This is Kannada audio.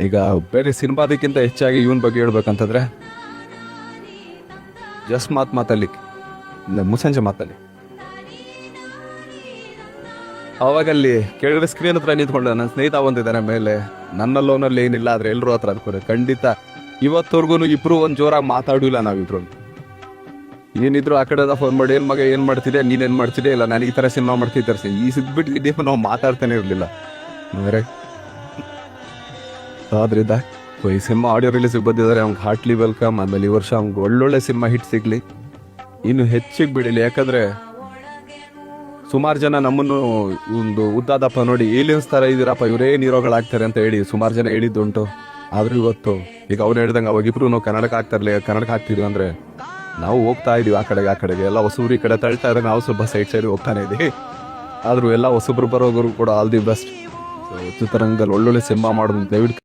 ಈಗ ಬೇರೆ ಸಿನಿಮಾದಕ್ಕಿಂತ ಹೆಚ್ಚಾಗಿ ಇವನ್ ಬಗ್ಗೆ ಹೇಳ್ಬೇಕಂತಂದ್ರೆ ಜಸ್ಟ್ ಮಾತಲ್ಲಿ ಮುಸಂಜೆ ಮಾತಲ್ಲಿ ಅವಾಗಲ್ಲಿ ಕೆಳಗಡೆ ಸ್ಕ್ರೀನ್ ಹತ್ರ ನಿಂತ್ಕೊಂಡು ನನ್ನ ಸ್ನೇಹಿತ ಬಂದಿದ್ದಾನೆ ಮೇಲೆ, ನನ್ನ ಲೋನಲ್ಲಿ ಏನಿಲ್ಲ ಆದ್ರೆ ಎಲ್ಲರೂ ಹತ್ರ ಅನ್ಕೋರೆ. ಖಂಡಿತ ಇವತ್ತವರೆಗೂ ಇಬ್ರು ಒಂದ್ ಜೋರಾಗಿ ಮಾತಾಡಿಲ್ಲ ನಾವಿಬ್ರು. ಏನಿದ್ರು ಆ ಕಡೆ ಫೋನ್ ಮಾಡಿ ಏನ್ ಮಗ ಏನ್ ಮಾಡ್ತಿದ್ದೆ, ನೀನೇನ್ ಮಾಡ್ತಿದ್ದೆ, ಇಲ್ಲ ನಾನು ಈ ತರ ಸಿನಿಮಾ ಮಾಡ್ತಿದ್ದೆ, ಈ ಸಿದ್ಬಿಟ್ಟು ನಾವು ಮಾತಾಡ್ತಾನೆ ಇರ್ಲಿಲ್ಲ. ಆದ್ರಿಂದ ಈ ಸಿನಿಮಾ ಆಡಿಯೋ ರಿಲೀಸ್ ಬಂದಿದ್ದಾರೆ, ಅವ್ನಿಗೆ ಹಾರ್ಟ್ಲಿ ವೆಲ್ಕಮ್. ಆಮೇಲೆ ಈ ವರ್ಷ ಅವ್ನಿಗೆ ಒಳ್ಳೊಳ್ಳೆ ಸಿನಿಮಾ ಹಿಟ್ ಸಿಗ್ಲಿ, ಇನ್ನು ಹೆಚ್ಚಿಗೆ ಬಿಡಲಿ. ಯಾಕಂದ್ರೆ ಸುಮಾರು ಜನ ನಮ್ಮನ್ನು ಒಂದು ಉದ್ದಾದಪ್ಪ ನೋಡಿ ಏಲಿಯನ್ಸ್ ತರ ಇದೀರಪ್ಪ, ಇವರೇನ್ ಹೀರೋಗಳಾಗ್ತಾರೆ ಅಂತ ಹೇಳಿ ಸುಮಾರು ಜನ ಹೇಳಿದ್ದುಂಟು. ಆದ್ರೂ ಇವತ್ತು ಈಗ ಅವ್ರು ಹೇಳ್ದಂಗೆ ಅವಾಗಿಬ್ರು ನಾವು ಕನ್ನಡಕ್ಕೆ ಹಾಕ್ತಿದ್ವಿ ಅಂದ್ರೆ ನಾವು ಹೋಗ್ತಾ ಇದೀವಿ ಆ ಕಡೆಗೆ ಎಲ್ಲ ಹೊಸಬ್ರು ಈ ಕಡೆ ತಳ್ತಾ ಇದ್ರೆ ನಾವು ಸ್ವಲ್ಪ ಸೈಡ್ ಹೋಗ್ತಾನೆ ಇದೀವಿ. ಆದ್ರೂ ಎಲ್ಲ ಹೊಸಬ್ರು ಬರೋರು ಕೂಡ ಆಲ್ ದಿ ಬೆಸ್ಟ್. ಚಿತ್ರರಂಗದಲ್ಲಿ ಒಳ್ಳೊಳ್ಳೆ ಸಿನಿಮಾ ಮಾಡೋದು ದಯವಿಟ್ಟು